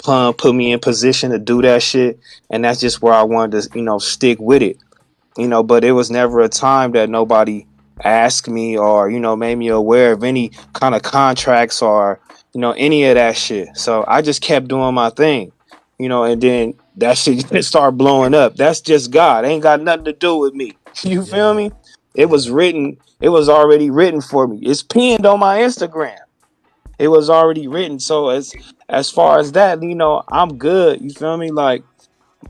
put me in position to do that shit, and that's just where I wanted to, stick with it. But it was never a time that nobody asked me or, made me aware of any kind of contracts or, any of that shit. So I just kept doing my thing, and then that shit just started blowing up. That's just God. Ain't got nothing to do with me. You feel Yeah. me? It was written, it was already written for me. It's pinned on my Instagram. It was already written. So as far as that, I'm good. You feel me? Like,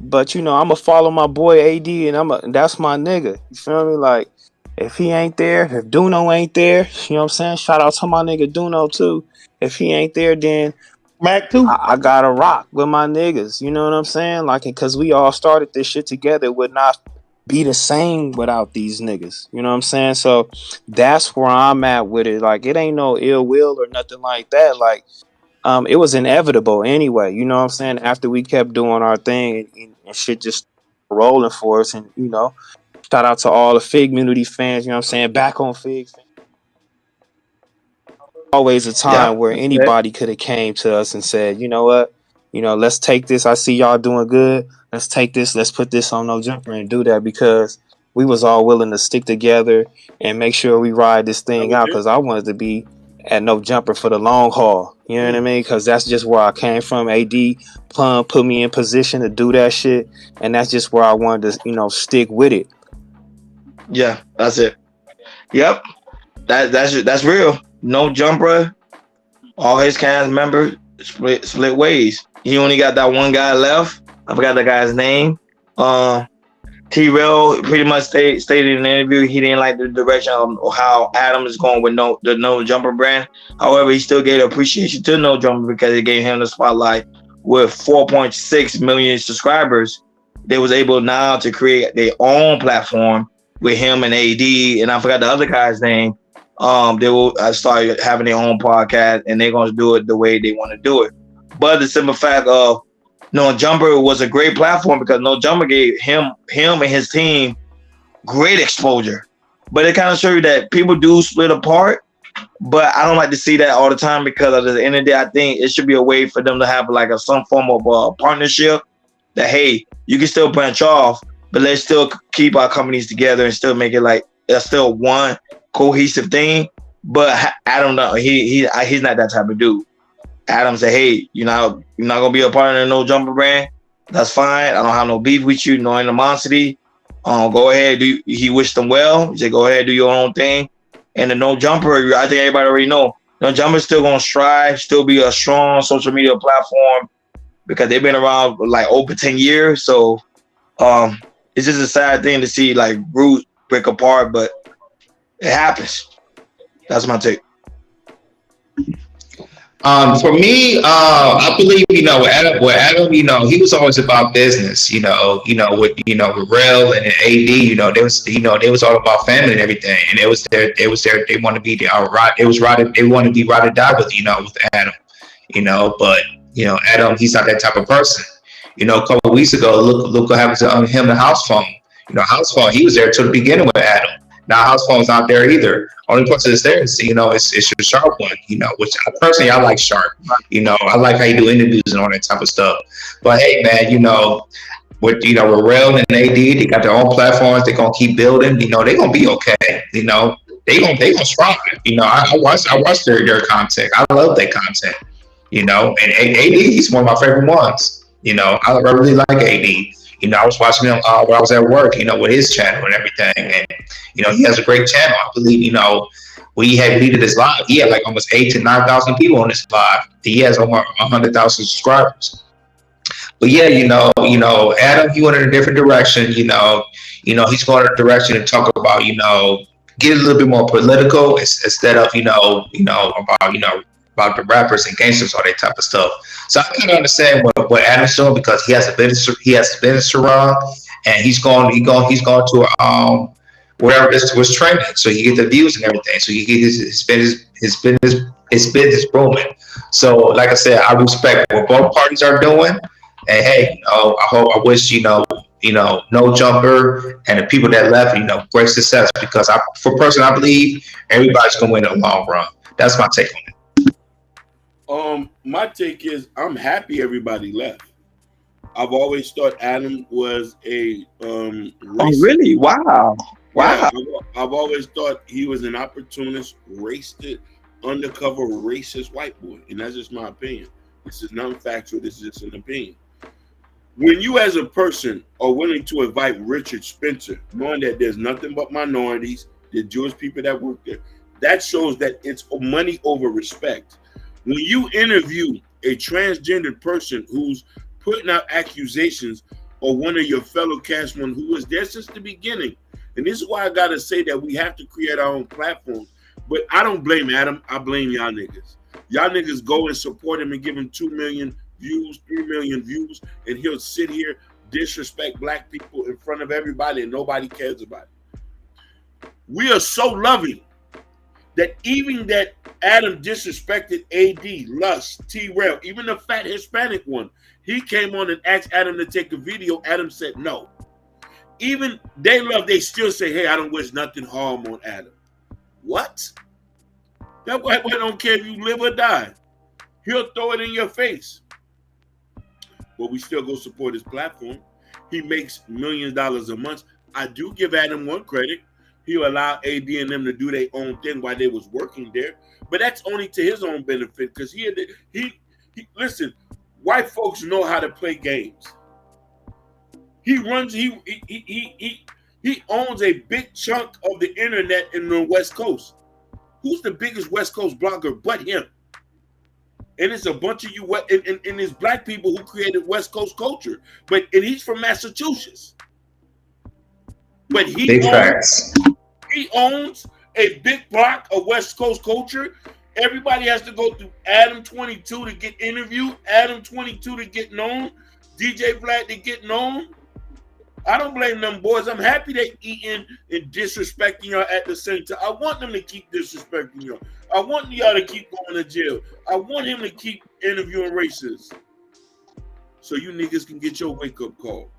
but I'ma follow my boy AD, and that's my nigga. You feel me? Like, if he ain't there, if Duno ain't there, you know what I'm saying? Shout out to my nigga Duno too. If he ain't there, then Mac too. I gotta rock with my niggas. You know what I'm saying? Like, cause we all started this shit together. It would not be the same without these niggas. You know what I'm saying? So that's where I'm at with it. Like, it ain't no ill will or nothing like that. Like, it was inevitable anyway. You know what I'm saying? After we kept doing our thing, and shit just rolling for us, and shout out to all the Fig community fans. You know what I'm saying? Back on Fig. Always a time Yep. where That's it. anybody could have came to us and said, you know what, let's take this. I see y'all doing good. Let's take this. Let's put this on No Jumper and do that, because we was all willing to stick together and make sure we ride this I'm thing with out. you. Because I wanted to be at No Jumper for the long haul. You know what I Mm. mean? Because that's just where I came from. AD Plum put me in position to do that shit, and that's just where I wanted to, stick with it. Yeah, that's it. Yep. That's real. No jumper. All his cast members split ways. He only got that one guy left. I forgot the guy's name. Uh, T-Rell pretty much stated in the interview he didn't like the direction of how Adam is going with the No Jumper brand. However, he still gave appreciation to No Jumper because it gave him the spotlight. With 4.6 million subscribers, they was able now to create their own platform with him and AD, and I forgot the other guy's name. They will start having their own podcast, and they're going to do it the way they want to do it. But the simple fact of No Jumper was a great platform because No Jumper gave him and his team great exposure. But it kind of shows you that people do split apart. But I don't like to see that all the time because at the end of the day, I think it should be a way for them to have like some form of partnership. That hey, you can still branch off, but let's still keep our companies together and still make it like it's still one cohesive thing. But I don't know. He's not that type of dude. Adam said, "Hey, you're not gonna be a partner in No Jumper brand. That's fine. I don't have no beef with you, no animosity. Go ahead. He wished them well. He said, go ahead, do your own thing. And the No Jumper, I think everybody already know. No Jumper is still gonna strive, still be a strong social media platform because they've been around like over 10 years. So um, it's just a sad thing to see like roots break apart, but it happens. That's my take. For me, I believe with Adam, he was always about business. With Rel and AD, they was all about family and everything, and they want to be the right. It was right. They want to be right or die with Adam. But Adam, he's not that type of person. A couple of weeks ago, look what happened to him and House Phone. House Phone, he was there to the beginning with Adam. Now House Phone's not there either. Only person that's there is it's your Sharp one. Which I like Sharp. I like how you do interviews and all that type of stuff. But hey, man, with Rel and AD, they got their own platforms. They're gonna keep building. They're gonna be okay. They gonna strive. I watch their content. I love their content. And AD, he's one of my favorite ones. I really like AD. I was watching him when I was at work, with his channel and everything. And, he has a great channel. I believe, when he had deleted his live, he had like almost 8 to 9,000 people on his live. He has over 100,000 subscribers. But yeah, Adam, he went in a different direction. He's going in a direction to talk about, get a little bit more political instead of, about the rappers and gangsters, all that type of stuff. So I kind of understand what Adam's doing because he has a business to run, and he's going to wherever this was trending, so he get the views and everything, so he get his business booming. So like I said, I respect what both parties are doing, and hey, I wish No Jumper and the people that left, great success because I believe everybody's gonna win in the long run. That's my take on it. My take is I'm happy everybody left. I've always thought Adam was a Oh, racist. really? Wow. Yeah, Wow. I've always thought he was an opportunist, racist, undercover racist white boy, and that's just my opinion. This is non-factual. This is just an opinion. When you, as a person, are willing to invite Richard Spencer, knowing that there's nothing but minorities, the Jewish people that work there, that shows that it's money over respect. When you interview a transgendered person who's putting out accusations or one of your fellow castmen who was there since the beginning, and this is why I gotta say that we have to create our own platforms. But I don't blame Adam. I blame y'all niggas. Y'all niggas go and support him and give him 2 million views, 3 million views, and he'll sit here disrespect black people in front of everybody and nobody cares about it. We are so loving that even that Adam disrespected AD, Lust, T-Rell, even the fat Hispanic one, he came on and asked Adam to take a video. Adam said no. Even they love, they still say, hey, I don't wish nothing harm on Adam. What? That white boy don't care if you live or die. He'll throw it in your face. But we still go support his platform. He makes millions of dollars a month. I do give Adam one credit. He'll allow AD and them to do their own thing while they was working there. But that's only to his own benefit because he listen, white folks know how to play games. He runs, he owns a big chunk of the internet in the West Coast. Who's the biggest West Coast blogger but him? And it's a bunch of you, and it's black people who created West Coast culture. And he's from Massachusetts. But Big facts. He owns a big block of West Coast culture. Everybody has to go through Adam 22 to get interviewed, Adam 22 to get known, DJ Vlad to get known. I don't blame them boys. I'm happy they eating and disrespecting y'all at the same time. I want them to keep disrespecting y'all. I want y'all to keep going to jail. I want him to keep interviewing racists. So you niggas can get your wake-up call.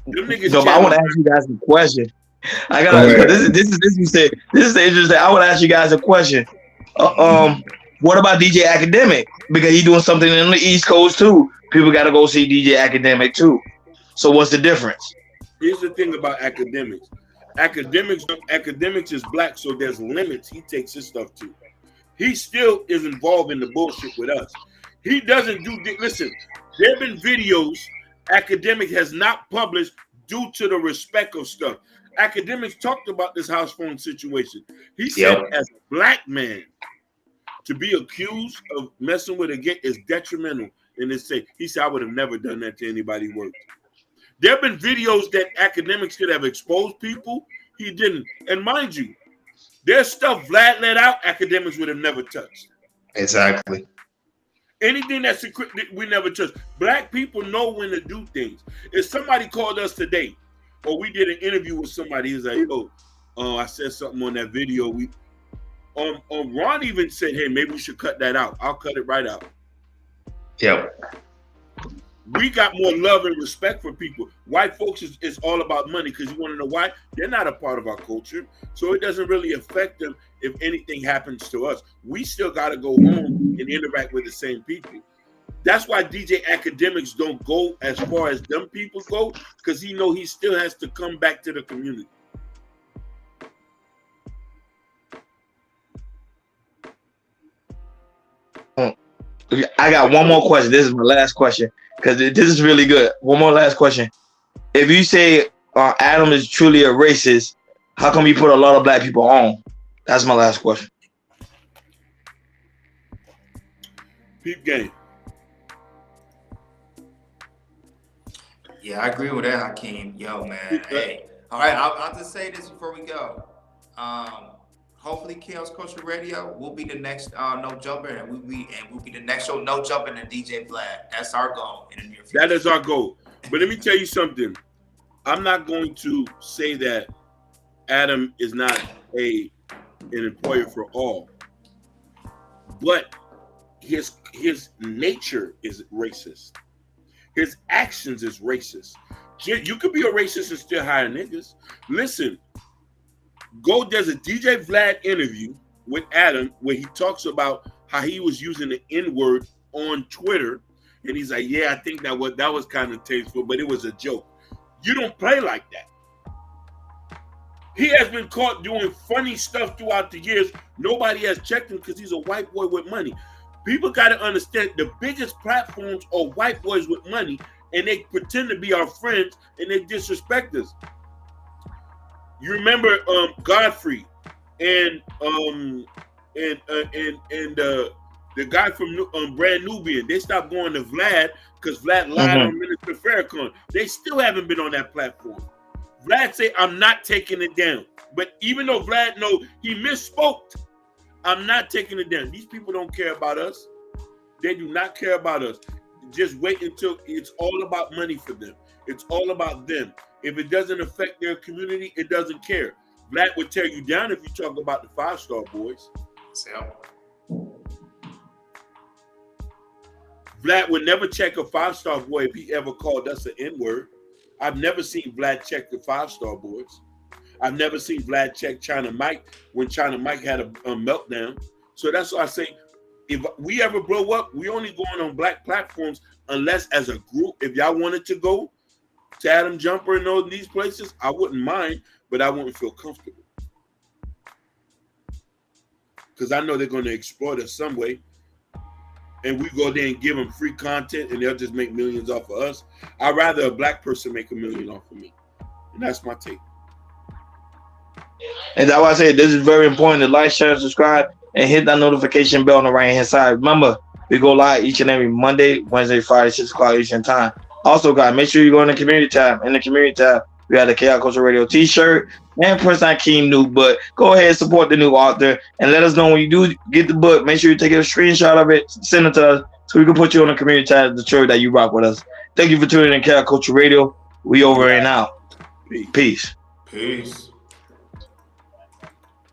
Them niggas So, but I want to ask you guys a question. I got this is interesting. I want to ask you guys a question. What about DJ Academic? Because he's doing something in the East Coast too. People got to go see DJ Academic too. So what's the difference? Here's the thing about academics. Academics is black, so there's limits he takes his stuff to. He still is involved in the bullshit with us. He doesn't do. Listen, there have been videos Academic has not published due to the respect of stuff. Academics talked about this house phone situation. He said, as a black man, to be accused of messing with a gay is detrimental. And he said, I would have never done that to anybody worked. There have been videos that Academics could have exposed people. He didn't. And mind you, there's stuff Vlad let out, Academics would have never touched. Exactly. Anything that's secret, we never touch. Black people know when to do things. If somebody called us today, or we did an interview with somebody, he's like, yo, I said something on that video. Ron even said, hey, maybe we should cut that out. I'll cut it right out. Yep. We got more love and respect for people. White folks is all about money because you want to know why? They're not a part of our culture. So it doesn't really affect them if anything happens to us. We still got to go home and interact with the same people. That's why DJ Academics don't go as far as them people go because he still has to come back to the community. I got one more question. This is my last question because this is really good. One more last question. If you say Adam is truly a racist, how come you put a lot of black people on? That's my last question. Peep game. Yeah, I agree with that, Hakeem. Yo, man. Hey. All right, I'll just say this before we go. Hopefully, Chaos Culture Radio will be the next No Jumper, and we'll be the next show No Jumper and DJ Vlad. That's our goal in the near future. That is our goal. But let me tell you something. I'm not going to say that Adam is not an employer for all, but his nature is racist. His actions is racist. You could be a racist and still hire niggas. Listen, there's a DJ Vlad interview with Adam where he talks about how he was using the N-word on Twitter, and he's like, "Yeah, I think that was kind of tasteful, but it was a joke." You don't play like that. He has been caught doing funny stuff throughout the years. Nobody has checked him because he's a white boy with money. People got to understand the biggest platforms are white boys with money, and they pretend to be our friends and they disrespect us. You remember Godfrey and the guy from Brand Nubian? They stopped going to Vlad because Vlad lied on Minister Farrakhan. They still haven't been on that platform. Vlad say, "I'm not taking it down." But even though Vlad know he misspoke, I'm not taking it down. These people don't care about us. They do not care about us. Just wait until it's all about money for them. It's all about them. If it doesn't affect their community, it doesn't care. Vlad would tear you down if you talk about the 5-star boys. Vlad would never check a 5-star boy if he ever called us an N-word. I've never seen Vlad check the 5-star boys. I've never seen Vlad check China Mike when China Mike had a meltdown. So that's why I say, if we ever blow up, we only going on black platforms unless as a group. If y'all wanted to go to Adam Jumper and all these places, I wouldn't mind, but I wouldn't feel comfortable. Because I know they're going to exploit us some way. And we go there and give them free content and they'll just make millions off of us. I'd rather a black person make $1 million off of me. And that's my take. And that's why I say this is very important to like, share, subscribe, and hit that notification bell on the right hand side. Remember, we go live each and every Monday, Wednesday, Friday, 6 o'clock Eastern time. Also, guys, make sure you go in the community tab. In the community tab, we have the Chaos Culture Radio t-shirt and Prince Akeem new book. Go ahead and support the new author and let us know when you do get the book. Make sure you take a screenshot of it, send it to us so we can put you on the community tab, the shirt that you rock with us. Thank you for tuning in Chaos Culture Radio. We over and out. Peace. Peace.